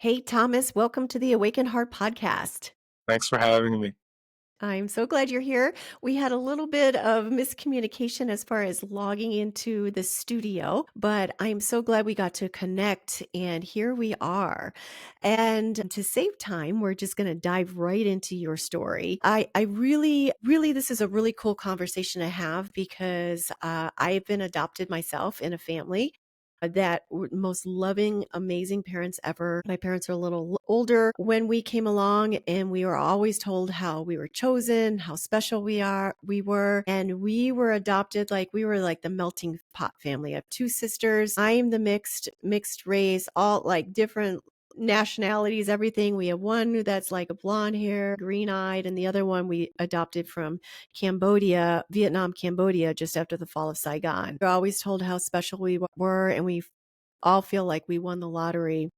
Hey, Thomas, welcome to the Awakened Heart podcast. Thanks for having me. I'm so glad you're here. We had a little bit of miscommunication as far as logging into the studio, but I'm so glad we got to connect and here we are. And to save time, we're just going to dive right into your story. I really, this is a really cool conversation to have because I've been adopted myself in a family that most loving, amazing parents ever. My parents are a little older when we came along, and we were always told how we were chosen, how special we were, and we were adopted like we were like the melting pot family. I have two sisters. I am the mixed race, all like different nationalities, everything. We have one that's like a blonde hair, green eyed, and the other one we adopted from Cambodia, Vietnam, Cambodia, just after the fall of Saigon. We're always told how special we were, and we all feel like we won the lottery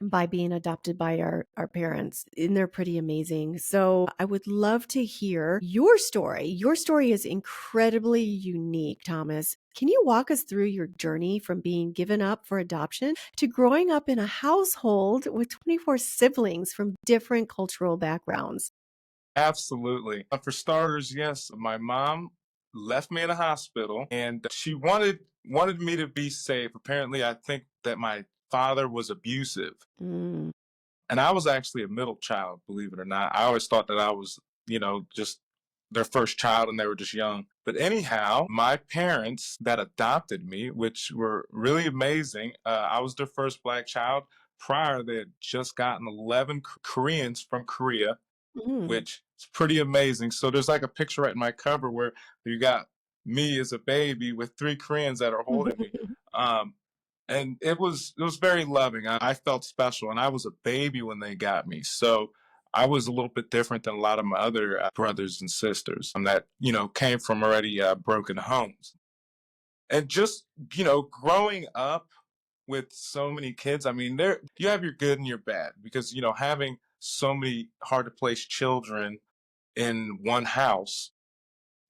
by being adopted by our parents, and they're pretty amazing. So I would love to hear your story. Your story is incredibly unique, Thomas. Can you walk us through your journey from being given up for adoption to growing up in a household with 24 siblings from different cultural backgrounds? Absolutely. For starters, yes, my mom left me in a hospital and she wanted me to be safe. Apparently, I think that my father was abusive. Mm. And I was actually a middle child, believe it or not. I always thought that I was, just their first child and they were just young. But anyhow, my parents that adopted me, which were really amazing, I was their first black child. Prior, they had just gotten 11 Koreans from Korea, Mm. which is pretty amazing. So there's like a picture right in my cover where you got me as a baby with three Koreans that are holding me. Um, and it was very loving. I felt special, and I was a baby when they got me. So I was a little bit different than a lot of my other brothers and sisters that came from already broken homes. And just growing up with so many kids, I mean, there you have your good and your bad because having so many hard to place children in one house,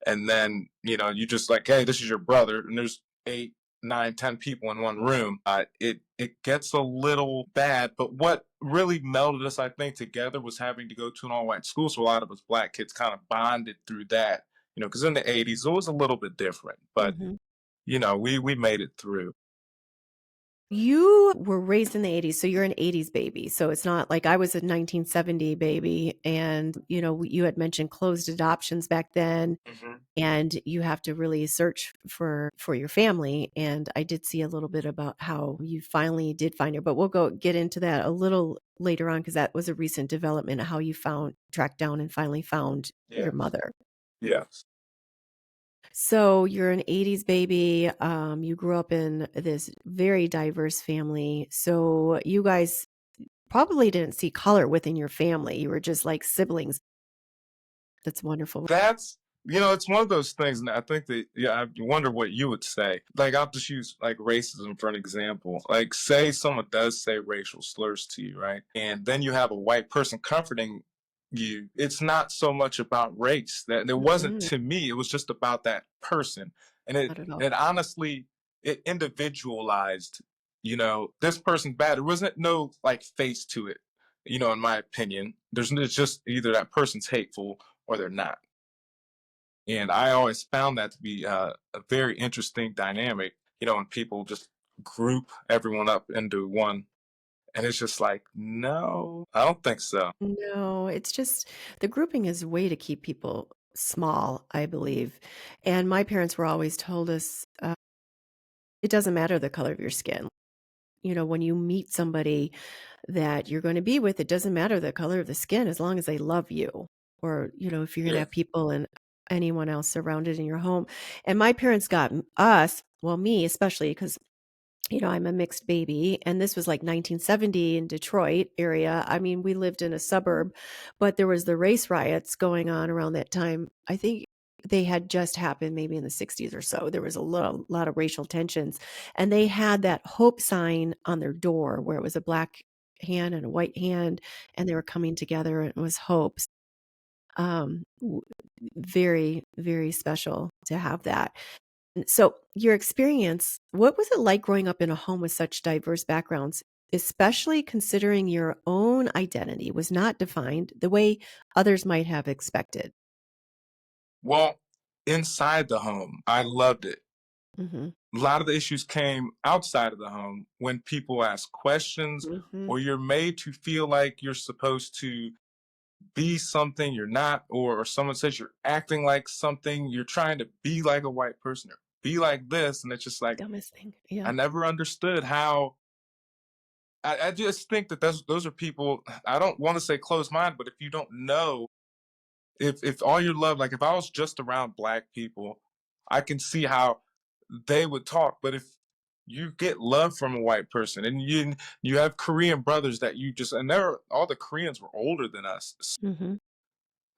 and then you just like, hey, this is your brother, and there's eight, nine, 10 people in one room. It gets a little bad, but what really melded us, I think, together was having to go to an all-white school, so a lot of us black kids kind of bonded through that. Because in the '80s it was a little bit different, but Mhm. we made it through. You were raised in the '80s, so you're an '80s baby. So it's not like I was a 1970 baby and, you had mentioned closed adoptions back then, Mhm. and you have to really search for your family, and I did see a little bit about how you finally did find her, but we'll go get into that a little later on because that was a recent development, how you tracked down and finally found your Yes. mother. Yes. So you're an '80s baby. You grew up in this very diverse family. So you guys probably didn't see color within your family. You were just like siblings. That's wonderful. That's it's one of those things, and I think that I wonder what you would say. Like, I'll just use like racism for an example. Like, say someone does say racial slurs to you, right? And then you have a white person comforting you. It's not so much about race. That it wasn't Mm-mm, to me. It was just about that person, and it not at all. it honestly it individualized. This person's bad. There wasn't no like face to it. In my opinion, it's just either that person's hateful or they're not. And I always found that to be a very interesting dynamic, when people just group everyone up into one. And it's just like, no, I don't think so. No, it's just the grouping is a way to keep people small, I believe. And my parents were always told us it doesn't matter the color of your skin. When you meet somebody that you're going to be with, it doesn't matter the color of the skin as long as they love you. Or, if you're going to Yeah. have people and anyone else surrounded in your home. And my parents got us, well, me especially, because I'm a mixed baby, and this was like 1970 in Detroit area. I mean, we lived in a suburb, but there was the race riots going on around that time. I think they had just happened maybe in the 60s or so. There was a lot of racial tensions, and they had that hope sign on their door where it was a black hand and a white hand, and they were coming together, and it was hope. W Very, very special to have that. So, your experience, what was it like growing up in a home with such diverse backgrounds? especially considering your own identity was not defined the way others might have expected? Well, inside the home, I loved it. Mhm. A lot of the issues came outside of the home when people ask questions Mhm. or you're made to feel like you're supposed to be something you're not, or someone says you're acting like something, you're trying to be like a white person or be like this. And it's just like, Dumbest thing. I Yeah. never understood how. I just think that those are people. I don't want to say closed mind, but if you don't know, if all your love, like if I was just around black people, I can see how they would talk. But if you get love from a white person and you have Korean brothers that you just, and they're all the Koreans were older than us. Mhm.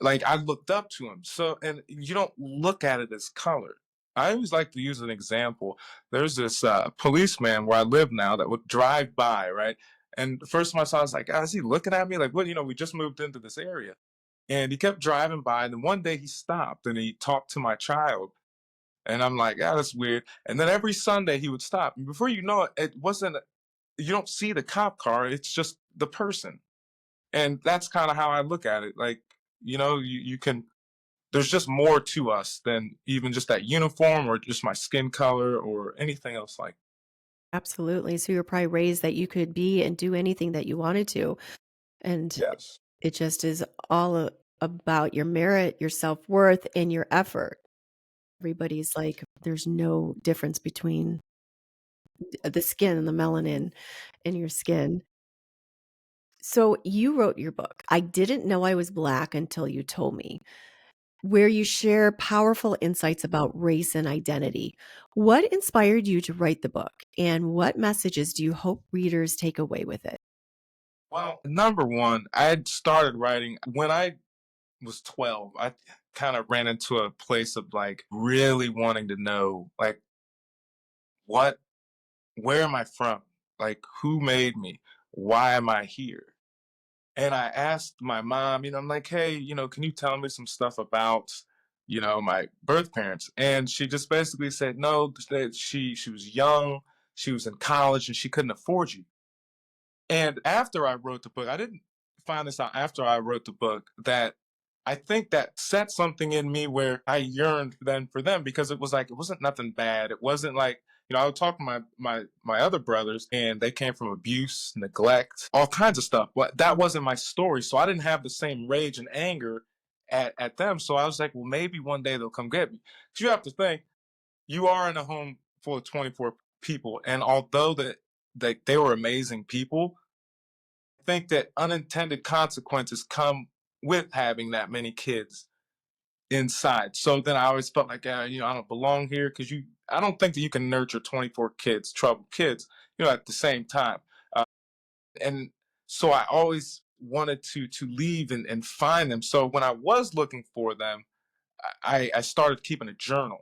Like I looked up to him. So, and you don't look at it as color. I always like to use an example. There's this policeman where I live now that would drive by, right? And the first time I saw, I was like, "Ah, is he looking at me? Like, what? We just moved into this area." And he kept driving by. And then one day he stopped and he talked to my child. And I'm like, "Ah, that's weird." And then every Sunday he would stop. And before you know it, it wasn't, you don't see the cop car, it's just the person. And that's kind of how I look at it. Like, you can, there's just more to us than even just that uniform or just my skin color or anything else like. Absolutely. So you're probably raised that you could be and do anything that you wanted to, and Yes. it just is all about your merit, your self-worth, and your effort. Everybody's like, there's no difference between the skin and the melanin in your skin. So you wrote your book, I Didn't Know I Was Black Until You Told Me, where you share powerful insights about race and identity. What inspired you to write the book, and what messages do you hope readers take away with it? Well, number one, I had started writing when I was 12. I kind of ran into a place of like really wanting to know, like, what, where am I from? Like, who made me? Why am I here? And I asked my mom, I'm like, hey, can you tell me some stuff about, my birth parents? And she just basically said, no, that she was young, she was in college, and she couldn't afford you. And after I wrote the book, I didn't find this out after I wrote the book, that I think that set something in me where I yearned then for them, because it was like it wasn't nothing bad. It wasn't like, I would talk to my other brothers and they came from abuse, neglect, all kinds of stuff. But that wasn't my story. So I didn't have the same rage and anger at them. So I was like, well, maybe one day they'll come get me. 'Cause you have to think, you are in a home full of 24 people. And although they were amazing people, think that unintended consequences come with having that many kids inside. So then I always felt like, I don't belong here, because I don't think that you can nurture 24 kids, troubled kids, at the same time. Uh, and so I always wanted to leave and find them. So when I was looking for them, I started keeping a journal.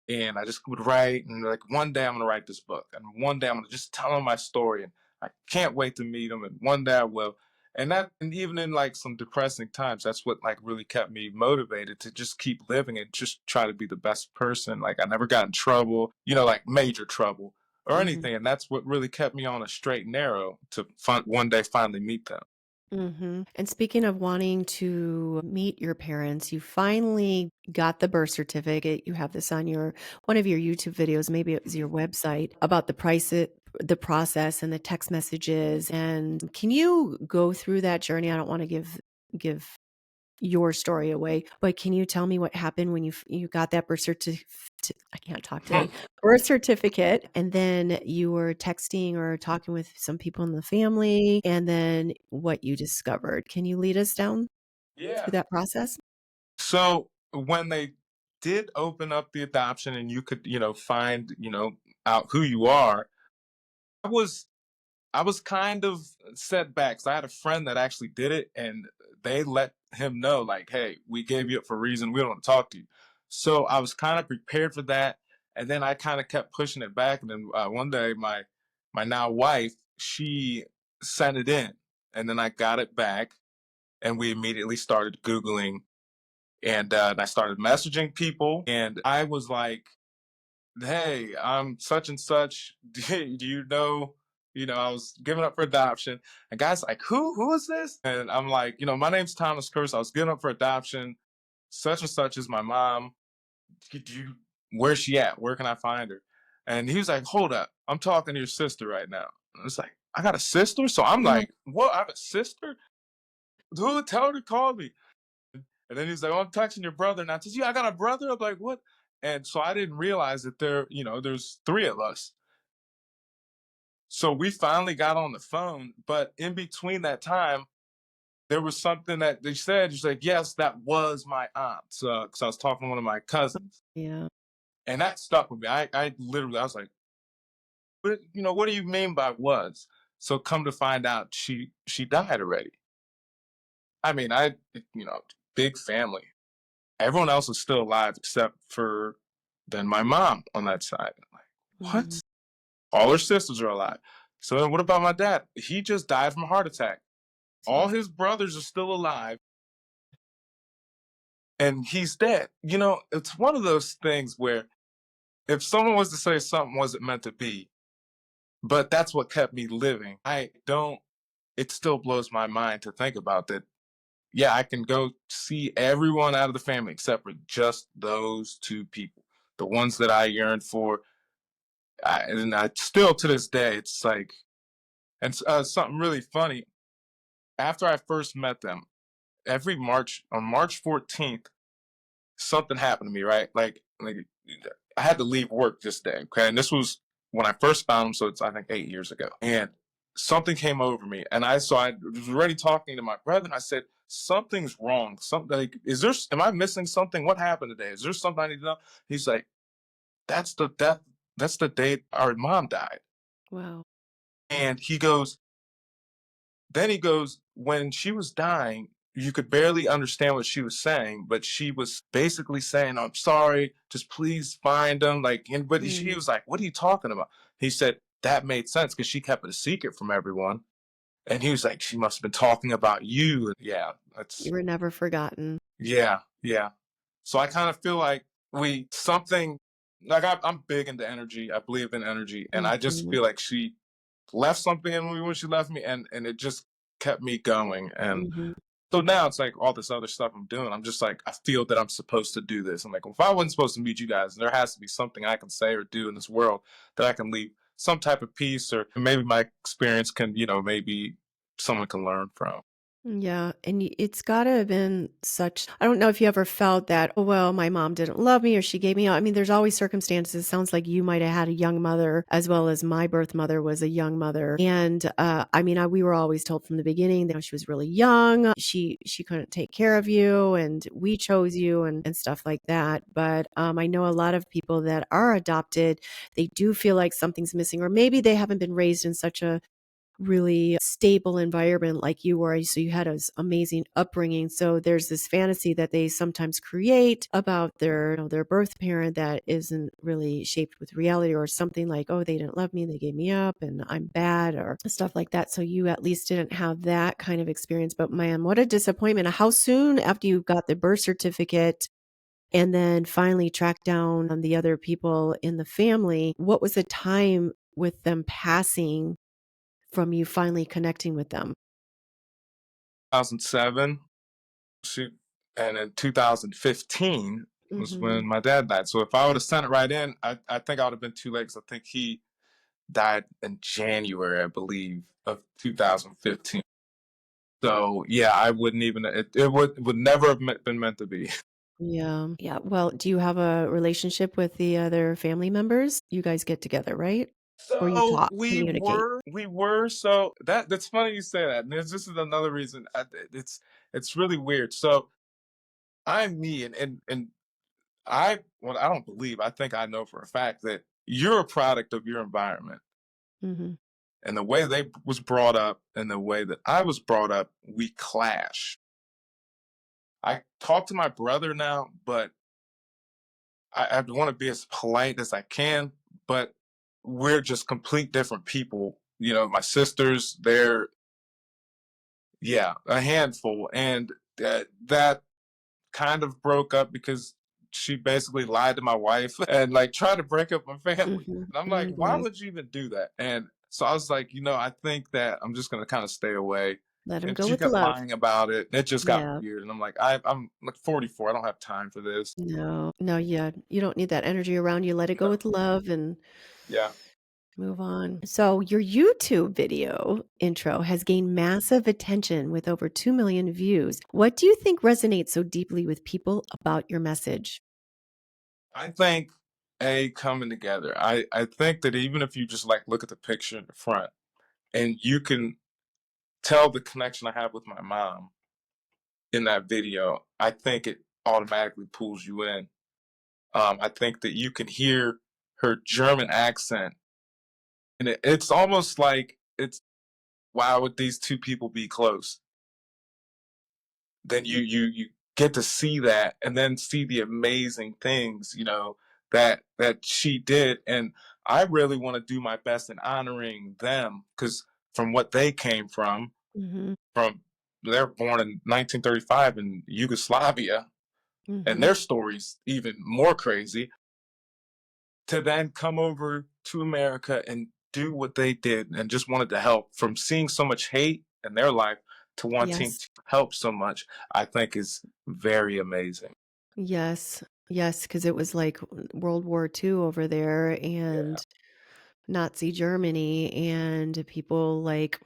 And I just would write, and like, one day I'm gonna write this book, and one day I'm gonna just tell them my story, and I can't wait to meet them, and one day I will. And even in like some depressing times, that's what like really kept me motivated to just keep living and just try to be the best person. Like I never got in trouble, like major trouble or Mhm. anything, and that's what really kept me on a straight and narrow to one day finally meet them. Mhm. And speaking of wanting to meet your parents, you finally got the birth certificate. You have this on your one of your YouTube videos, maybe it was your website, about the process and the text messages. And can you go through that journey? I don't want to give your story away, but can you tell me what happened when you got that I can't talk today, birth certificate, and then you were texting or talking with some people in the family, and then what you discovered? Can you lead us down through Yeah. that process? So when they did open up the adoption and you could, find, out who you are, I was I was kind of set back. So I had a friend that actually did it, and they let him know, like, hey, we gave you up for a reason. We don't want to talk to you. So I was kind of prepared for that. And then I kind of kept pushing it back. And then one day, my now wife, she sent it in. And then I got it back. And we immediately started Googling. And I started messaging people. And I was like, hey, I'm such and such. Do you know I was given up for adoption. And guys like, who is this? And I'm like, my name's Thomas Kirst. I was given up for adoption. Such and such is my mom. Where's she at? Where can I find her? And he was like, hold up. I'm talking to your sister right now. And it's like, I got a sister? So I'm Uh, like, what? I have a sister? Who? Tell her to call me. And then he's like, oh, I'm texting your brother now. Says, yeah, I got a brother. I'm like, what? And so I didn't realize that there's three of us. So we finally got on the phone, but in between that time, there was something that they said. She's like, yes, that was my aunt. Because I was talking to one of my cousins, yeah. and that stuck with me. I literally, I was like, what do you mean by was? So come to find out, she died already. I mean, big family. Everyone else is still alive except for then my mom on that side. I'm like, what? Mhm. All her sisters are alive. So then what about my dad? He just died from a heart attack. All his brothers are still alive and he's dead. It's one of those things where if someone was to say something wasn't meant to be, but that's what kept me living. It still blows my mind to think about that. Yeah, I can go see everyone out of the family except for just those two people, the ones that I yearned for. And I still to this day, it's like, and something really funny. After I first met them, every on March 14th, something happened to me, right? Like I had to leave work this day. Okay. And this was when I first found them. So it's, I think, 8 years ago. And something came over me. And I was already talking to my brother and I said, something's wrong. Something like, am I missing something? What happened today? Is there something I need to know? He's like, that's the death. That's the day our mom died. Wow. And then he goes, when she was dying, you could barely understand what she was saying, but she was basically saying, I'm sorry, just please find them. But he Mm. was like, what are you talking about? He said, that made sense because she kept it a secret from everyone. And he was like, she must have been talking about you. And yeah, You were never forgotten. yeah, yeah. So I kind of feel like I'm big into energy. I believe in energy. And I just Mhm. feel like she left something in me when she left me and it just kept me going. And Mhm. so now it's like all this other stuff I'm doing. I'm just like, I feel that I'm supposed to do this. I'm like, well, if I wasn't supposed to meet you guys, there has to be something I can say or do in this world that I can leave some type of peace or maybe my experience can, maybe someone can learn from. Yeah, and it's gotta have been such I don't know if you ever felt that, "Oh, well, my mom didn't love me or she gave me up." I mean, there's always circumstances. It sounds like you might have had a young mother as well as my birth mother was a young mother. And, I mean, we were always told from the beginning that she was really young, she couldn't take care of you, and we chose you and stuff like that. But, I know a lot of people that are adopted, they do feel like something's missing, or maybe they haven't been raised in such a really stable environment like you were. So you had this amazing upbringing. So there's this fantasy that they sometimes create about their birth parent that isn't really shaped with reality, or something like, oh, they didn't love me, they gave me up and I'm bad, or stuff like that. So you at least didn't have that kind of experience. But man, what a disappointment. How soon after you got the birth certificate and then finally tracked down on the other people in the family, what was the time with them passing from you finally connecting with them? 2007, she, and in 2015 was Mhm. when my dad died. So if I would have sent it right in, I think I would have been too late because I think he died in January, I believe, of 2015. So yeah, I wouldn't even it would never have been meant to be. Yeah. Yeah. Well, do you have a relationship with the other family members? You guys get together, right? Or you So talk, communicate? we were so that's funny you say that. And this is another reason it's really weird. So I'm me and I don't believe, I think I know for a fact that you're a product of your environment. Mhm. And the way they was brought up and the way that I was brought up, we clash. I talk to my brother now, but I want to be as polite as I can, but we're just complete different people. My sisters, they're, yeah, a handful. And that kind of broke up because she basically lied to my wife and like tried to break up my family. Mhm. And I'm like, why Mhm. would you even do that? And So I was like, I think that I'm just gonna kind of stay away. Let him And go she with the kept love. lying about it. It just got Yeah. weird. And I'm like, I'm like 44. I don't have time for this. No, no, yeah, you don't need that energy around you. Let it go No. with love and Yeah. move on. So, your YouTube video intro has gained massive attention with over 2 million views. What do you think resonates so deeply with people about your message? I think coming together. I think that even if you just like look at the picture in the front and you can tell the connection I have with my mom in that video, I think it automatically pulls you in. I think that you can hear her German accent, and it's almost like it's why would these two people be close? Then you get to see that, and then see the amazing things that she did, and I really want to do my best in honoring them because from what they came Mhm, from they're born in 1935 in Yugoslavia, and mhm. their stories even more crazy to then come over to America and do what they did and just wanted to help from seeing so much hate in their life to wanting Yes, to help so much, I think is very amazing. yes, yes, because it was like World War II over there Yeah. and Nazi Germany, and people, like,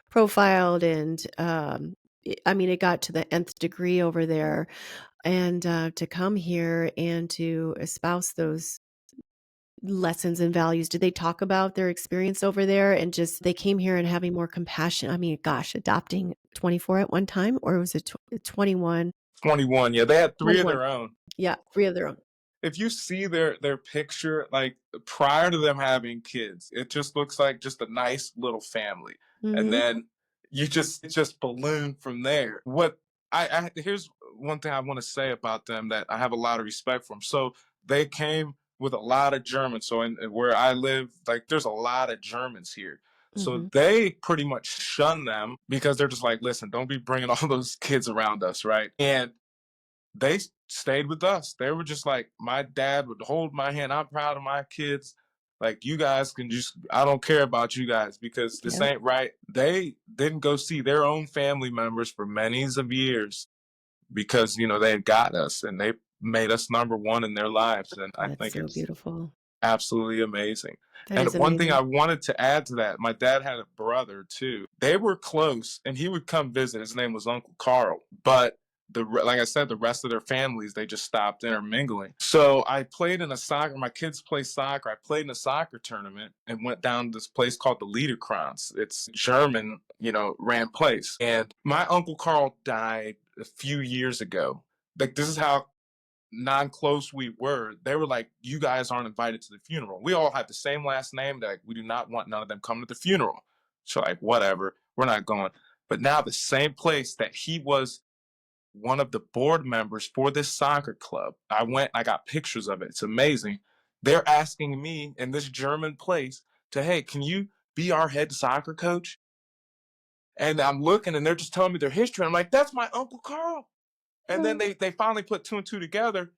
profiled and, I mean, it got to the nth degree over there, and, to come here and to espouse those lessons and values. Did they talk about their experience over there and just they came here and having more compassion? I mean, gosh, adopting 24 at one time, or was it 21? 21. Yeah, they had three of 21. their own. Yeah, 3 of their own. If you see their picture, like prior to them having kids, it just looks like just a nice little family. And Mhm, then it just ballooned from there. What I here's one thing I want to say about them that I have a lot of respect for them. So they came with a lot of Germans. So in where I live, like there's a lot of Germans here. So mhm. they pretty much shun them because they're just like, listen, don't be bringing all those kids around us, right? And they stayed with us. They were just like, my dad would hold my hand. I'm proud of my kids. Like, you guys can just, I don't care about you guys because this Yep, ain't right. They didn't go see their own family members for many of years because, they had got us and they made us number one in their lives. And I that's think so it's beautiful. absolutely amazing. That And is one thing amazing. I wanted to add to that, my dad had a brother too. They were close, and he would come visit. His name was Uncle Carl, but like I said, the rest of their families they just stopped intermingling. So I played in a soccer. My kids play soccer. I played in a soccer tournament and went down to this place called the Liederkranz. It's German, ran place. And my Uncle Carl died a few years ago. Like this is how non-close we were. They were like, you guys aren't invited to the funeral. We all have the same last name. They're like, we do not want none of them coming to the funeral. So like, whatever, we're not going. But now the same place that he was one of the board members for this soccer club, I went, I got pictures of it. It's amazing. They're asking me in this German place to, hey, can you be our head soccer coach? And I'm looking and they're just telling me their history. I'm like, that's my Uncle Carl. And then Oh, they finally put two and two together,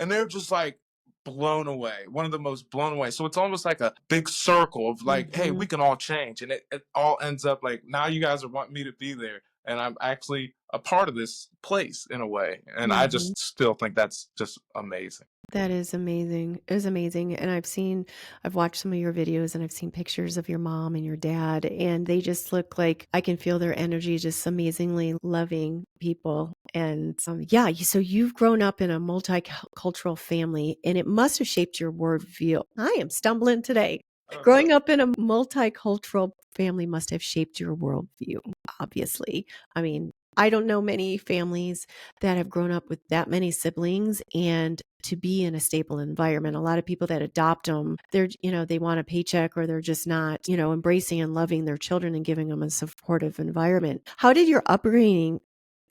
and they're just like blown away. One of the most blown away. So it's almost like a big circle of like, hey, we mhm, can all change, and it all ends up like now you guys are wanting me to be there, and I'm actually a part of this place in a way, and I mhm. just still think that's just amazing. That is amazing. It is amazing, and I've watched some of your videos, and I've seen pictures of your mom and your dad, and they just look like I can feel their energy, just amazingly loving people, and, yeah, so you've grown up in a multicultural family, and it must have shaped your worldview. I am stumbling today. Okay. Growing up in a multicultural family must have shaped your worldview, obviously. I mean, I don't know many families that have grown up with that many siblings and to be in a stable environment. A lot of people that adopt them, they want a paycheck or they're just not, embracing and loving their children and giving them a supportive environment. How did your upbringing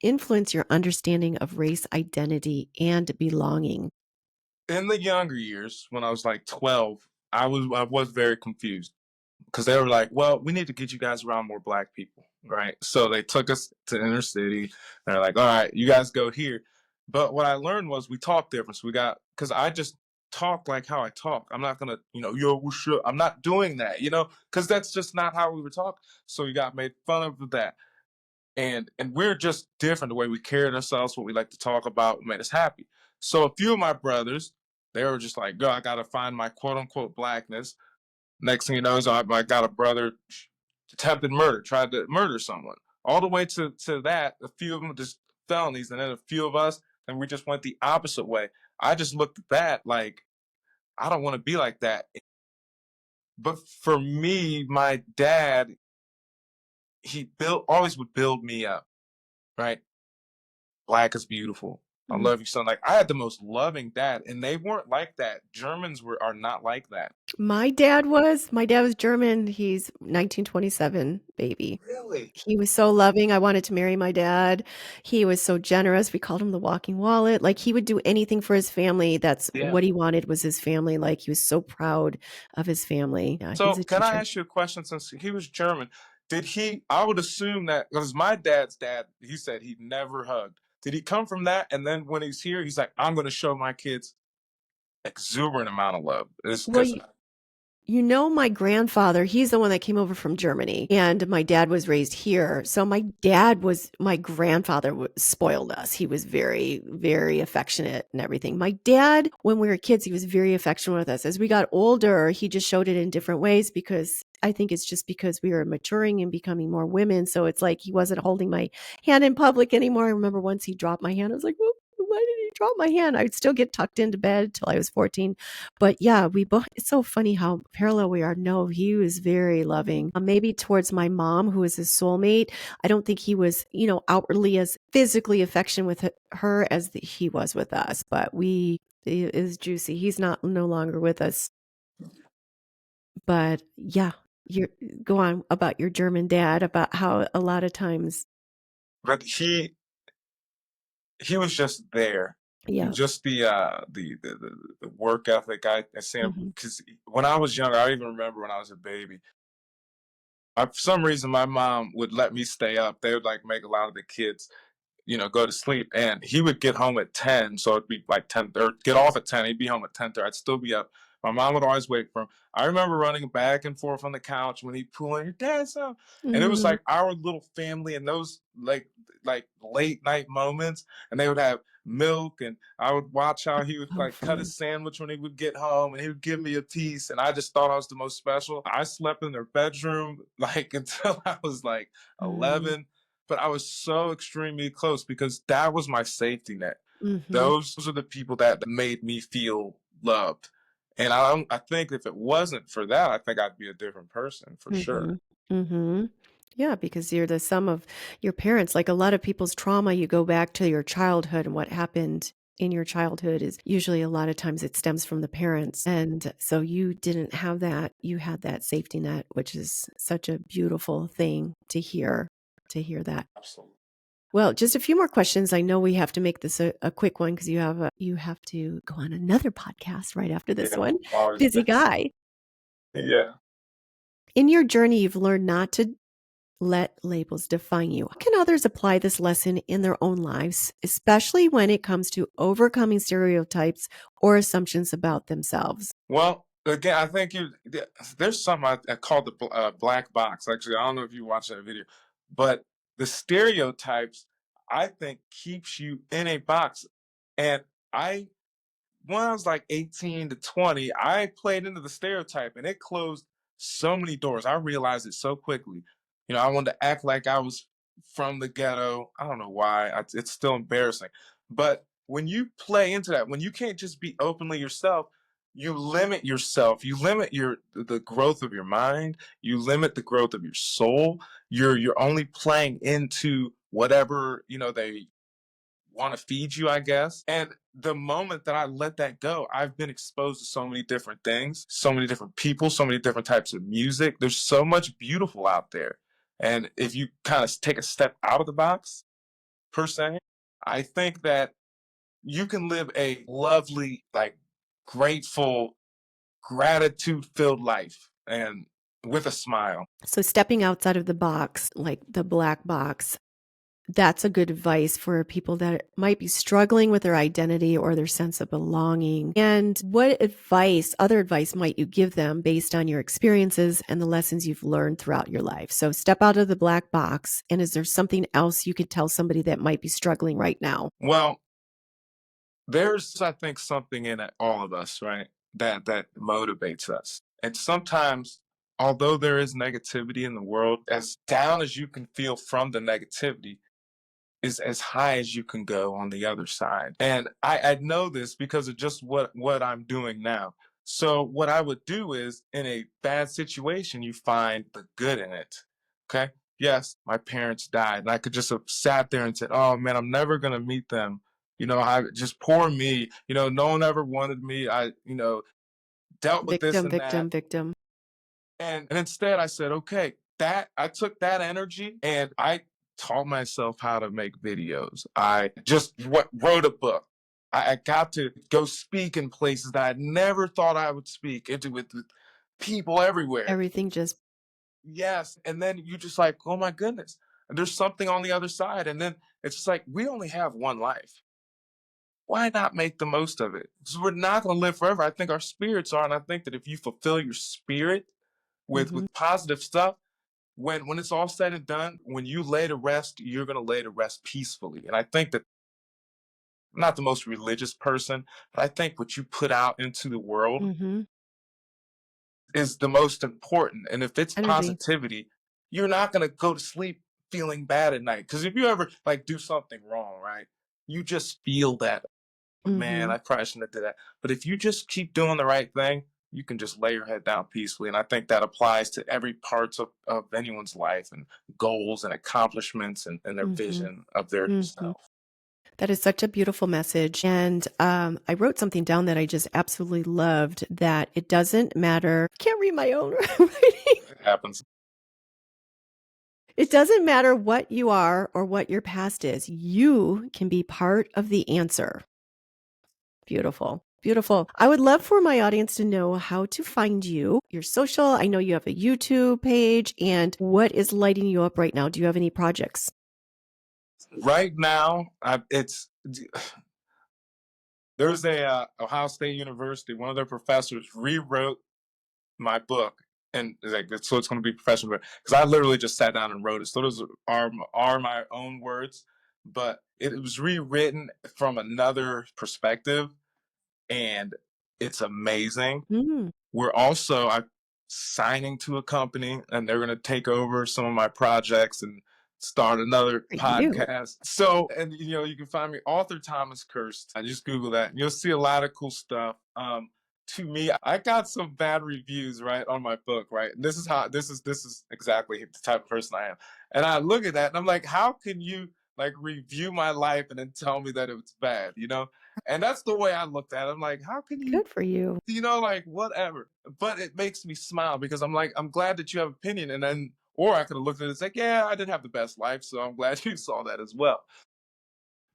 influence your understanding of race identity and belonging? In the younger years, when I was like 12, I was very confused because they were like, "Well, we need to get you guys around more black people, right?" So they took us to inner city. They're like, "All right, you guys go here." But what I learned was we talk different. So we got because I just talk like how I talk. I'm not gonna, yo, what's up? I'm not doing that, because that's just not how we were talking. So we got made fun of that. And we're just different the way we carried ourselves, what we like to talk about, what made us happy. So a few of my brothers, they were just like, "Girl, I gotta find my quote unquote blackness." Next thing you know, is I got a brother attempted murder, tried to murder someone. All the way to that, a few of them just felonies, and then a few of us, and we just went the opposite way. I just looked at that like I don't want to be like that. But for me, my dad, he built always would build me up, right? Black is beautiful. I Mm. love you, son. Like I had the most loving dad, and they weren't like that. Germans are not like that. My dad was German. He's 1927 baby. Really? He was so loving. I wanted to marry my dad. He was so generous. We called him the walking wallet. Like he would do anything for his family. That's Yeah. what he wanted was his family. Like he was so proud of his family. Yeah, he's So a can I teacher. ask you a question? Since he was German, did he? I would assume that because my dad's dad, he said he never hugged. Did he come from that? And then when he's here, he's like, I'm going to show my kids exuberant amount of love. It's Well, because my grandfather, he's the one that came over from Germany, and my dad was raised here. So my grandfather spoiled us. He was very, very affectionate and everything. My dad, when we were kids, he was very affectionate with us. As we got older, he just showed it in different ways because I think it's just because we were maturing and becoming more women. So it's like he wasn't holding my hand in public anymore. I remember once he dropped my hand. I was like, "Whoa, why did he drop my hand?" I'd still get tucked into bed till I was 14. But yeah, we both, it's so funny how parallel we are. No, he was very loving. Maybe towards my mom, who was his soulmate. I don't think he was, outwardly as physically affectionate with her as he was with us. But it is juicy. He's not no longer with us. But yeah, you go on about your German dad, about how a lot of times, but he was just there. yeah. Just the work ethic. I see him Hmm. because when I was younger, I even remember when I was a baby. For some reason, my mom would let me stay up. They would like make a lot of the kids go to sleep. And he would get home at 10. So it'd be like 10 or get off at 10. He'd be home at 10:30. I'd still be up. My mom would always wait for him. I remember running back and forth on the couch when he'd pull in your dad's up. And it was Hmm. like our little family and those like late night moments. And they would have milk and I would watch how he would How like cut fun. his sandwich when he would get home and he would give me a piece and I just thought I was the most special. I slept in their bedroom like until I was like Mm. 11, but I was so extremely close because that was my safety net. Hmm. Those are the people that made me feel loved. And I think if it wasn't for that, I think I'd be a different person for sure. Mhm. Mhm. Yeah, because you're the sum of your parents. Like a lot of people's trauma, you go back to your childhood and what happened in your childhood is usually a lot of times it stems from the parents. And so you didn't have that. You had that safety net, which is such a beautiful thing to hear that. Absolutely. Well, just a few more questions. I know we have to make this a quick one because you have to go on another podcast right after this Yeah, one. always Busy busy. guy. Yeah. In your journey, you've learned not to let labels define you. How can others apply this lesson in their own lives, especially when it comes to overcoming stereotypes or assumptions about themselves? Well, again, I think there's something I call the black box. Actually, I don't know if you watched that video, but the stereotypes I think keeps you in a box. And I when I was like 18 to 20, I played into the stereotype and it closed so many doors. I realized it so quickly. I wanted to act like I was from the ghetto. I don't know why. It's still embarrassing. But when you play into that, when you can't just be openly yourself, you limit yourself. You limit the growth of your mind. You limit the growth of your soul. You're only playing into whatever, they want to feed you, I guess. And the moment that I let that go, I've been exposed to so many different things, so many different people, so many different types of music. There's so much beautiful out there. And if you kind of take a step out of the box, per se, I think that you can live a lovely, like grateful, gratitude filled life and with a smile. So, stepping outside of the box, like the black box, That's a good advice for people that might be struggling with their identity or their sense of belonging. And what advice, other advice might you give them based on your experiences and the lessons you've learned throughout your life? So step out of the black box. And is there something else you could tell somebody that might be struggling right now? Well, there's, I think, something in it, all of us, right? That motivates us. And sometimes, although there is negativity in the world, as down as you can feel from the negativity, is as high as you can go on the other side. And I know this because of just what I'm doing now. So what I would do is in a bad situation, you find the good in it. Okay. Yes, my parents died. And I could just have sat there and said, oh man, I'm never gonna meet them. I just poor me. No one ever wanted me. Dealt with this Victim, and that. victim, victim. And instead I said, okay, that I took that energy and I taught myself how to make videos. I just wrote a book. I got to go speak in places that I never thought I would speak into with people everywhere. Everything just Yes. And then you just like, oh my goodness. And there's something on the other side. And then it's just like, we only have one life. Why not make the most of it? Because we're not going to live forever. I think our spirits are. And I think that if you fulfill your spirit mhm, with positive stuff, when it's all said and done, when you lay to rest, you're gonna lay to rest peacefully. And I think that I'm not the most religious person, but I think what you put out into the world mhm. is the most important. And if it's Energy. positivity, you're not gonna go to sleep feeling bad at night. Because if you ever like do something wrong, right, you just feel that, man, Mhm, I probably shouldn't have did that. But if you just keep doing the right thing, you can just lay your head down peacefully. And I think that applies to every parts of anyone's life and goals and accomplishments and their mhm, vision of their mhm. self. That is such a beautiful message. And I wrote something down that I just absolutely loved that it doesn't matter. I can't read my own writing. It happens. It doesn't matter what you are or what your past is. You can be part of the answer. Beautiful. Beautiful. I would love for my audience to know how to find you, your social. I know you have a YouTube page, and what is lighting you up right now? Do you have any projects? Right now, it's there's a Ohio State University. One of their professors rewrote my book, and so it's going to be professional because I literally just sat down and wrote it. So those are my own words, but it was rewritten from another perspective, and it's amazing. Mm, We're also I signing to a company, and they're going to take over some of my projects and start another for you. podcast. So, and you can find me author Thomas Kirst. I just Google that, and you'll see a lot of cool stuff. To me, I got some bad reviews right on my book, right? And this is exactly the type of person I am. And I look at that and I'm like, how can you like review my life and then tell me that it was bad, And that's the way I looked at it. I'm like, how can you Good for you. like whatever. But it makes me smile because I'm like, I'm glad that you have opinion. And then, or I could have looked at it and said, yeah, I didn't have the best life. So I'm glad you saw that as well.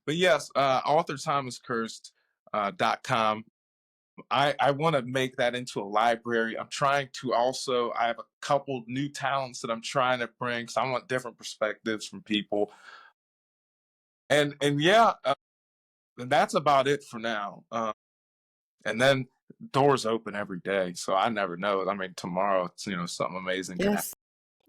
But yes, author Thomas Kirst, .com. I want to make that into a library. I'm trying to also, I have a couple new talents that I'm trying to bring. So I want different perspectives from people. And yeah, and that's about it for now. And then doors open every day, so I never know. I mean, tomorrow, it's, something amazing could happen. Yes.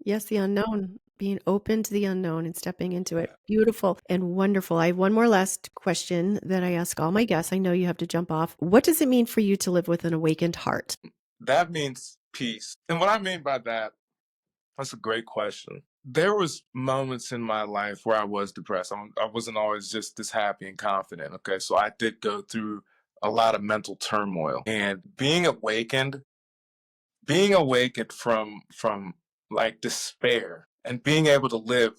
Yes, the unknown, being open to the unknown and stepping into it. Beautiful and wonderful. I have one more last question that I ask all my guests. I know you have to jump off. What does it mean for you to live with an awakened heart? That means peace. And what I mean by that's a great question. There was moments in my life where I was depressed. I wasn't always just this happy and confident. Okay, so I did go through a lot of mental turmoil, and being awakened from like despair, and being able to live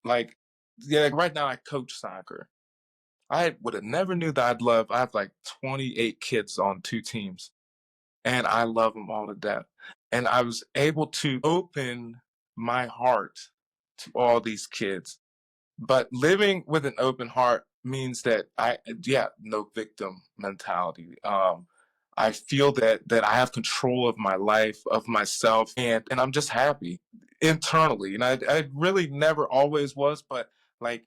like yeah. Like right now, I coach soccer. I would have never knew that I'd love. I have like 28 kids on two teams, and I love them all to death. And I was able to open my heart to all these kids. But living with an open heart means that no victim mentality. I feel that I have control of my life, of myself, and I'm just happy internally. And I really never always was, but like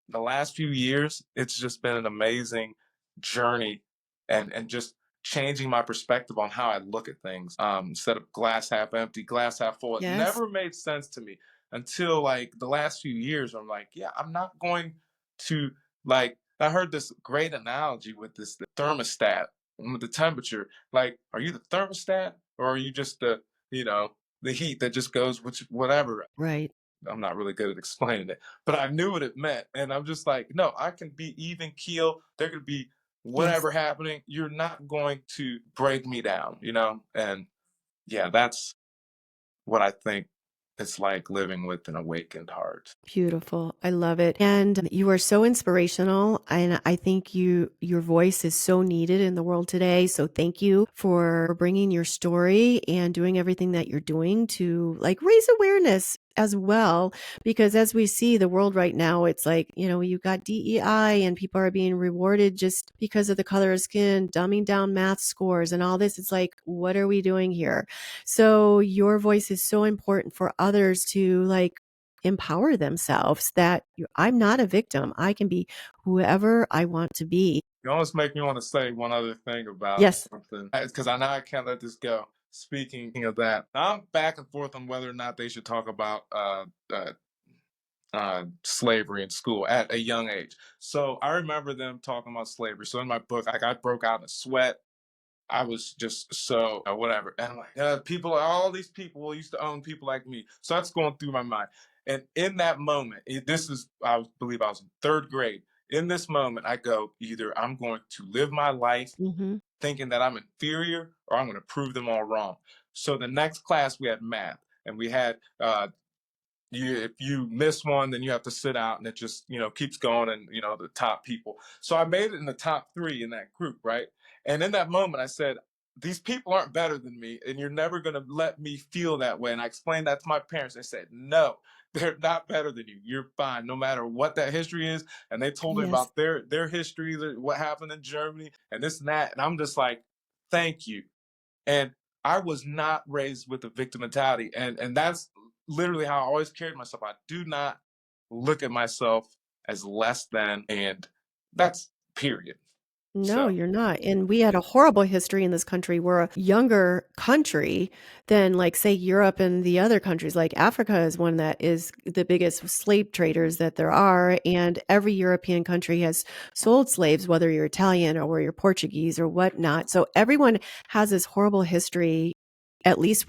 the last few years, it's just been an amazing journey and just changing my perspective on how I look at things. Instead of glass half empty, glass half full. It Yes. never made sense to me until like the last few years. I'm like, yeah, I'm not going to like. I heard this great analogy with this the thermostat with the temperature. Like, are you the thermostat or are you just you know the heat that just goes with whatever? Right. I'm not really good at explaining it, but I knew what it meant. And I'm just like, no, I can be even keel. There could be Yes. whatever happening. You're not going to break me down, you know? And yeah, that's what I think it's like living with an awakened heart. Beautiful. I love it. And you are so inspirational. And I think your voice is so needed in the world today. So thank you for bringing your story and doing everything that you're doing to like raise awareness as well. Because as we see the world right now, it's like, you got DEI and people are being rewarded just because of the color of skin, dumbing down math scores and all this. It's like, what are we doing here? So your voice is so important for others to like empower themselves that I'm not a victim. I can be whoever I want to be. You almost make me want to say one other thing about Yes. something because I know I can't let this go. Speaking of that, I'm back and forth on whether or not they should talk about slavery in school at a young age. So I remember them talking about slavery. So in my book, I broke out in a sweat. I was just so whatever, and I'm like, all these people used to own people like me. So that's going through my mind. And in that moment, this is believe I was in third grade. In this moment, I go either I'm going to live my life Hmm. thinking that I'm inferior, or I'm going to prove them all wrong. So the next class we had math, and we had if you miss one, then you have to sit out, and it just keeps going, and the top people. So I made it in the top three in that group, right? And in that moment, I said, "These people aren't better than me, and you're never going to let me feel that way." And I explained that to my parents. They said, "No, they're not better than you. You're fine, no matter what that history is." And they told me Yes. about their history, what happened in Germany, and this and that. And I'm just like, "Thank you." And I was not raised with a victim mentality. And that's literally how I always carried myself. I do not look at myself as less than, and that's period. No, So you're not. And we had a horrible history in this country. We're a younger country than, like, say, Europe and the other countries. Like Africa is one that is the biggest slave traders that there are. And every European country has sold slaves, whether you're Italian or you're Portuguese or whatnot. So everyone has this horrible history. At least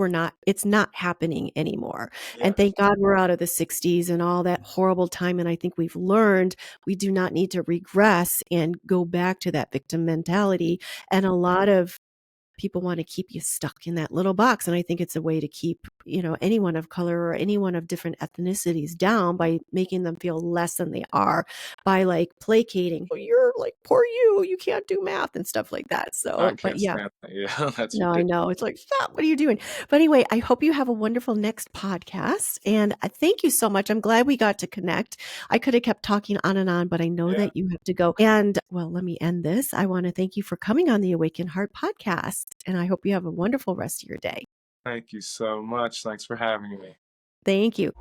it's not happening anymore. And yes, thank God we're out of the 60s and all that horrible time. And I think we've learned we do not need to regress and go back to that victim mentality. And a lot of people want to keep you stuck in that little box. And I think it's a way to keep, anyone of color or anyone of different ethnicities down by making them feel less than they are, by like placating, oh, you're like, poor you can't do math and stuff like that. I So, but can't yeah. stand that. Yeah, that's No, I ridiculous. know. It's like, stop. What are you doing? But anyway, I hope you have a wonderful next podcast. And thank you so much. I'm glad we got to connect. I could have kept talking on and on, but I know Yeah, that you have to go. And well, let me end this. I want to thank you for coming on the Awaken Heart podcast. And I hope you have a wonderful rest of your day. thank you so much. Thanks for having me. Thank you.